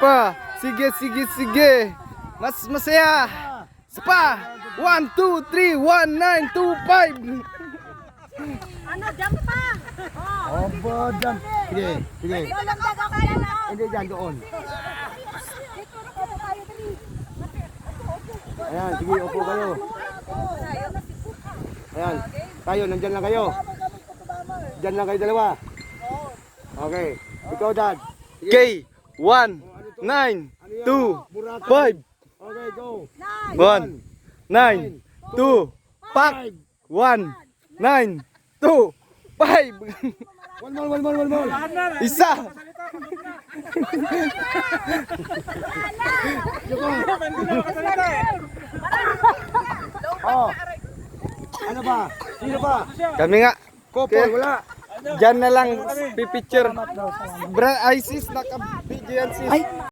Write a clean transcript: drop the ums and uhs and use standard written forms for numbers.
pa. Sige, sige, sige. Mas masaya. Isa pa. 1, 2, 3, 1, 9, 2, 5. Ano, jump pa! Opo, jump. Sige, sige. Hindi dyan, doon. Ayan, sige, upo kayo. Ayan, tayo, nandyan lang kayo. Dyan lang kayo dalawa. Okay, ikaw dad. Okay. 1, 9, 2, 5. Okay, go. 1, 9, 2, pak. 1, 9, 2, 5. One more. Isa. Oh. Ano ba? Sino ba? Kami nga. Couple, Okay. wala. Diyan na lang pipicture. Bra Isis, naka-video yan sis.